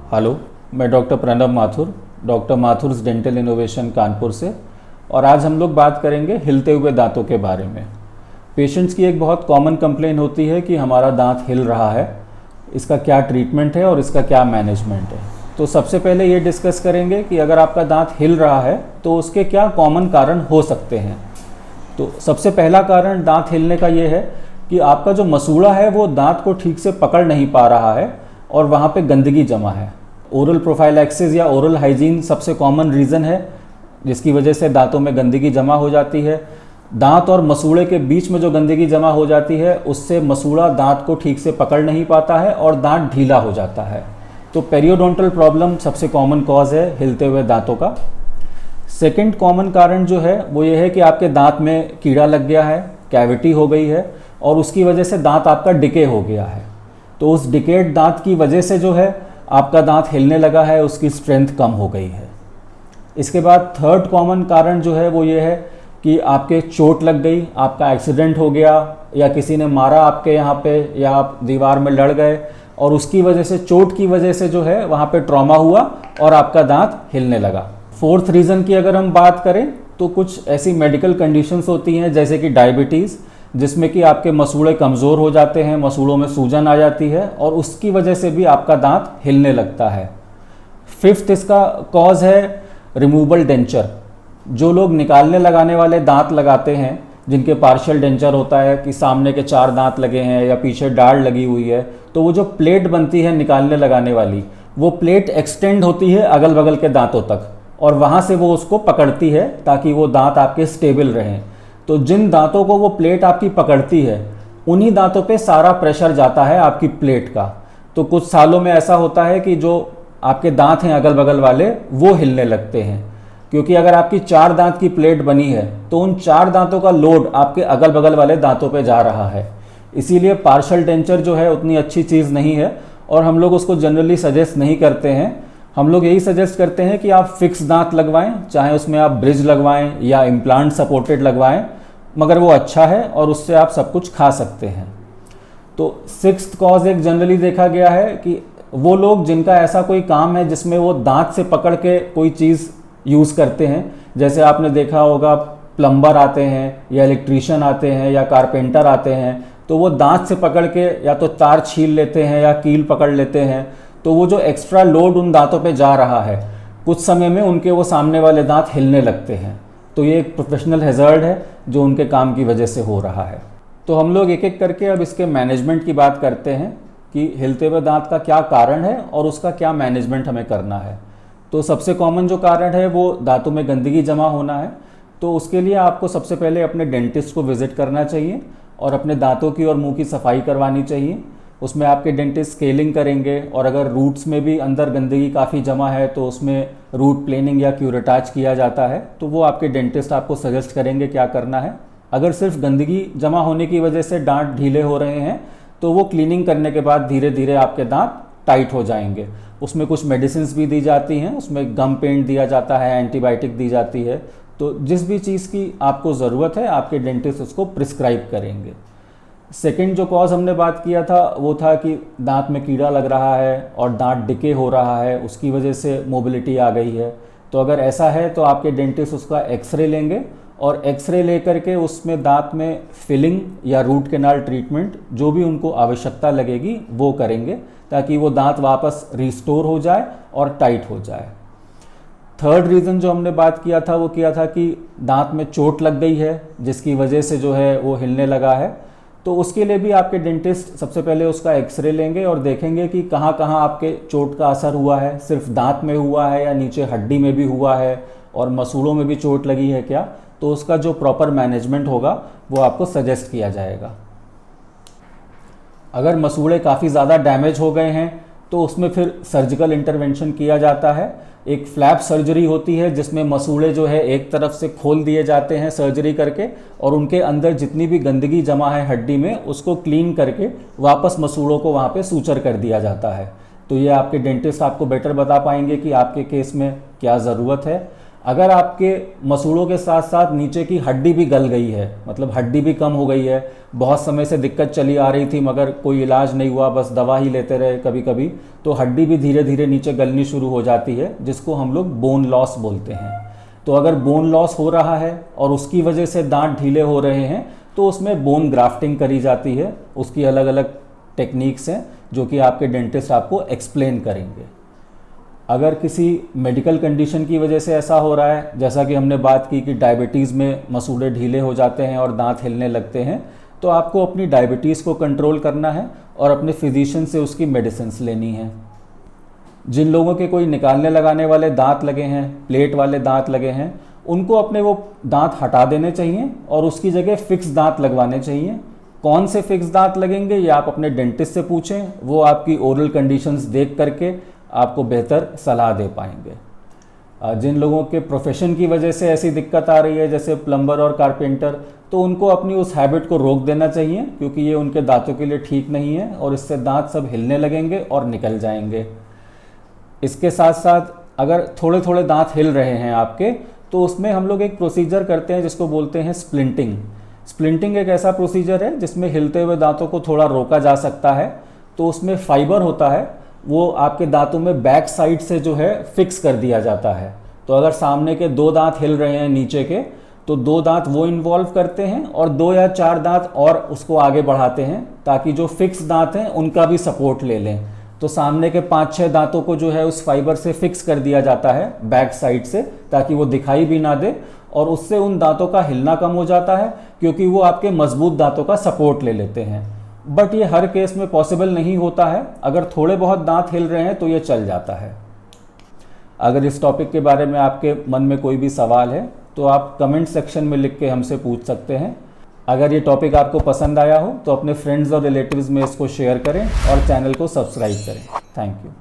Hello, मैं doctor Pranav Mathur, doctor Mathur's dental innovation Kanpur से। और आज हम लोग बात करेंगे हिलते हुए दांतों के बारे में। पेशेंट्स की एक बहुत कॉमन कंप्लेन होती है कि हमारा दांत हिल रहा है, इसका क्या ट्रीटमेंट है और इसका क्या मैनेजमेंट है। तो सबसे पहले ये डिस्कस करेंगे कि अगर आपका दांत हिल रहा है तो उसके क्या कॉमन कारण हो सकते हैं। तो सबसे पहला कारण दांत हिलने का ये है कि आपका जो मसूड़ा है वो दांत को ठीक से पकड़ नहीं पा रहा है और वहाँ पे गंदगी जमा है। ओरल प्रोफाइलैक्सिस या ओरल हाइजीन सबसे कॉमन रीज़न है जिसकी वजह से दांतों में गंदगी जमा हो जाती है। दांत और मसूड़े के बीच में जो गंदगी जमा हो जाती है उससे मसूड़ा दांत को ठीक से पकड़ नहीं पाता है और दांत ढीला हो जाता है। तो पेरियोडोंटल प्रॉब्लम सबसे कॉमन कॉज है हिलते हुए दांतों का। सेकंड कॉमन कारण जो है वो ये है कि आपके दांत में कीड़ा लग गया है, कैविटी हो गई है और उसकी वजह से दांत आपका डिके हो गया है। तो उस डिकेड दांत की वजह से जो है आपका दांत हिलने लगा है, उसकी स्ट्रेंथ कम हो गई है। इसके बाद थर्ड कॉमन कारण जो है वो ये है कि आपके चोट लग गई, आपका एक्सीडेंट हो गया या किसी ने मारा आपके यहाँ पे या आप दीवार में लड़ गए और उसकी वजह से, चोट की वजह से जो है वहाँ पे ट्रॉमा हुआ और आपका दांत हिलने लगा। फोर्थ रीज़न की अगर हम बात करें तो कुछ ऐसी मेडिकल कंडीशंस होती हैं जैसे कि डायबिटीज़, जिसमें कि आपके मसूड़े कमज़ोर हो जाते हैं, मसूड़ों में सूजन आ जाती है और उसकी वजह से भी आपका दांत हिलने लगता है। फिफ्थ इसका कॉज है रिमूवल डेंचर। जो लोग निकालने लगाने वाले दांत लगाते हैं, जिनके पार्शियल डेंचर होता है कि सामने के 4 दांत लगे हैं या पीछे डाढ़ लगी हुई है, तो वो जो प्लेट बनती है निकालने लगाने वाली, वो प्लेट एक्सटेंड होती है अगल बगल के दांतों तक और वहाँ से वो उसको पकड़ती है ताकि वो दांत आपके स्टेबल रहें। तो जिन दांतों को वो प्लेट आपकी पकड़ती है उन्हीं दांतों पे सारा प्रेशर जाता है आपकी प्लेट का। तो कुछ सालों में ऐसा होता है कि जो आपके दांत हैं अगल बगल वाले वो हिलने लगते हैं, क्योंकि अगर आपकी 4 दांत की प्लेट बनी है तो उन 4 दांतों का लोड आपके अगल बगल वाले दांतों पे जा रहा है। इसीलिए पार्शियल डेंचर जो है उतनी अच्छी चीज़ नहीं है और हम लोग उसको जनरली सजेस्ट नहीं करते हैं। हम लोग यही सजेस्ट करते हैं कि आप फिक्स दांत लगवाएं, चाहे उसमें आप ब्रिज लगवाएं या इम्प्लांट सपोर्टेड लगवाएं, मगर वो अच्छा है और उससे आप सब कुछ खा सकते हैं। तो सिक्स्थ कॉज एक जनरली देखा गया है कि वो लोग जिनका ऐसा कोई काम है जिसमें वो दांत से पकड़ के कोई चीज़ यूज़ करते हैं, जैसे आपने देखा होगा प्लम्बर आते हैं या इलेक्ट्रीशियन आते हैं या कारपेंटर आते हैं, तो वो दांत से पकड़ के या तो तार छील लेते हैं या कील पकड़ लेते हैं। तो वो जो एक्स्ट्रा लोड उन दांतों पे जा रहा है, कुछ समय में उनके वो सामने वाले दांत हिलने लगते हैं। तो ये एक प्रोफेशनल हैज़र्ड है जो उनके काम की वजह से हो रहा है। तो हम लोग एक एक करके अब इसके मैनेजमेंट की बात करते हैं कि हिलते हुए दांत का क्या कारण है और उसका क्या मैनेजमेंट हमें करना है। तो सबसे कॉमन जो कारण है वो दांतों में गंदगी जमा होना है। तो उसके लिए आपको सबसे पहले अपने डेंटिस्ट को विजिट करना चाहिए और अपने दांतों की और मुंह की सफाई करवानी चाहिए। उसमें आपके डेंटिस्ट स्केलिंग करेंगे और अगर रूट्स में भी अंदर गंदगी काफ़ी जमा है तो उसमें रूट प्लेनिंग या क्यूरेटाज किया जाता है। तो वो आपके डेंटिस्ट आपको सजेस्ट करेंगे क्या करना है। अगर सिर्फ गंदगी जमा होने की वजह से दांत ढीले हो रहे हैं तो वो क्लीनिंग करने के बाद धीरे धीरे आपके दांत टाइट हो जाएंगे। उसमें कुछ मेडिसिन भी दी जाती हैं, उसमें गम पेंट दिया जाता है, एंटीबायोटिक दी जाती है। तो जिस भी चीज़ की आपको ज़रूरत है आपके डेंटिस्ट उसको प्रिस्क्राइब करेंगे। सेकंड जो कॉज हमने बात किया था वो था कि दांत में कीड़ा लग रहा है और दांत डिके हो रहा है, उसकी वजह से मोबिलिटी आ गई है। तो अगर ऐसा है तो आपके डेंटिस्ट उसका एक्सरे लेंगे और एक्सरे लेकर के उसमें दांत में फिलिंग या रूट कैनाल ट्रीटमेंट जो भी उनको आवश्यकता लगेगी वो करेंगे ताकि वो दांत वापस रिस्टोर हो जाए और टाइट हो जाए। थर्ड रीज़न जो हमने बात किया था वो किया था कि दांत में चोट लग गई है जिसकी वजह से जो है वो हिलने लगा है। तो उसके लिए भी आपके डेंटिस्ट सबसे पहले उसका एक्सरे लेंगे और देखेंगे कि कहाँ कहाँ आपके चोट का असर हुआ है, सिर्फ दांत में हुआ है या नीचे हड्डी में भी हुआ है और मसूड़ों में भी चोट लगी है क्या। तो उसका जो प्रॉपर मैनेजमेंट होगा वो आपको सजेस्ट किया जाएगा। अगर मसूड़े काफ़ी ज़्यादा डैमेज हो गए हैं तो उसमें फिर सर्जिकल इंटरवेंशन किया जाता है। एक फ्लैप सर्जरी होती है जिसमें मसूड़े जो है एक तरफ से खोल दिए जाते हैं सर्जरी करके और उनके अंदर जितनी भी गंदगी जमा है हड्डी में उसको क्लीन करके वापस मसूड़ों को वहाँ पे सूचर कर दिया जाता है। तो ये आपके डेंटिस्ट आपको बेटर बता पाएंगे कि आपके केस में क्या ज़रूरत है। अगर आपके मसूड़ों के साथ साथ नीचे की हड्डी भी गल गई है, मतलब हड्डी भी कम हो गई है, बहुत समय से दिक्कत चली आ रही थी मगर कोई इलाज नहीं हुआ, बस दवा ही लेते रहे कभी कभी, तो हड्डी भी धीरे धीरे नीचे गलनी शुरू हो जाती है, जिसको हम लोग बोन लॉस बोलते हैं। तो अगर बोन लॉस हो रहा है और उसकी वजह से दांत ढीले हो रहे हैं तो उसमें बोन ग्राफ्टिंग करी जाती है। उसकी अलग अलग टेक्निक्स हैं जो कि आपके डेंटिस्ट आपको एक्सप्लेन करेंगे। अगर किसी मेडिकल कंडीशन की वजह से ऐसा हो रहा है, जैसा कि हमने बात की कि डायबिटीज़ में मसूड़े ढीले हो जाते हैं और दांत हिलने लगते हैं, तो आपको अपनी डायबिटीज़ को कंट्रोल करना है और अपने फिजिशियन से उसकी मेडिसिन्स लेनी है। जिन लोगों के कोई निकालने लगाने वाले दांत लगे हैं, प्लेट वाले दांत लगे हैं, उनको अपने वो दांत हटा देने चाहिए और उसकी जगह फिक्स दांत लगवाने चाहिए। कौन से फिक्स दांत लगेंगे ये आप अपने डेंटिस्ट से पूछें, वो आपकी ओरल कंडीशंस देख करके आपको बेहतर सलाह दे पाएंगे। जिन लोगों के प्रोफेशन की वजह से ऐसी दिक्कत आ रही है, जैसे प्लम्बर और कारपेंटर, तो उनको अपनी उस हैबिट को रोक देना चाहिए, क्योंकि ये उनके दांतों के लिए ठीक नहीं है और इससे दांत सब हिलने लगेंगे और निकल जाएंगे। इसके साथ साथ अगर थोड़े थोड़े दांत हिल रहे हैं आपके, तो उसमें हम लोग एक प्रोसीजर करते हैं जिसको बोलते हैं स्प्लिंटिंग। स्प्लिंटिंग एक ऐसा प्रोसीजर है जिसमें हिलते हुए दांतों को थोड़ा रोका जा सकता है। तो उसमें फाइबर होता है, वो आपके दांतों में बैक साइड से जो है फिक्स कर दिया जाता है। तो अगर सामने के 2 दांत हिल रहे हैं नीचे के, तो 2 दांत वो इन्वॉल्व करते हैं और 2 या 4 दांत और उसको आगे बढ़ाते हैं, ताकि जो फिक्स दांत हैं उनका भी सपोर्ट ले लें। तो सामने के 5-6 दांतों को जो है उस फाइबर से फिक्स कर दिया जाता है बैक साइड से, ताकि वो दिखाई भी ना दे, और उससे उन दांतों का हिलना कम हो जाता है, क्योंकि वो आपके मजबूत दांतों का सपोर्ट ले लेते हैं। बट ये हर केस में पॉसिबल नहीं होता है। अगर थोड़े बहुत दांत हिल रहे हैं तो ये चल जाता है। अगर इस टॉपिक के बारे में आपके मन में कोई भी सवाल है तो आप कमेंट सेक्शन में लिख के हमसे पूछ सकते हैं। अगर ये टॉपिक आपको पसंद आया हो तो अपने फ्रेंड्स और रिलेटिव्स में इसको शेयर करें और चैनल को सब्सक्राइब करें। Thank you.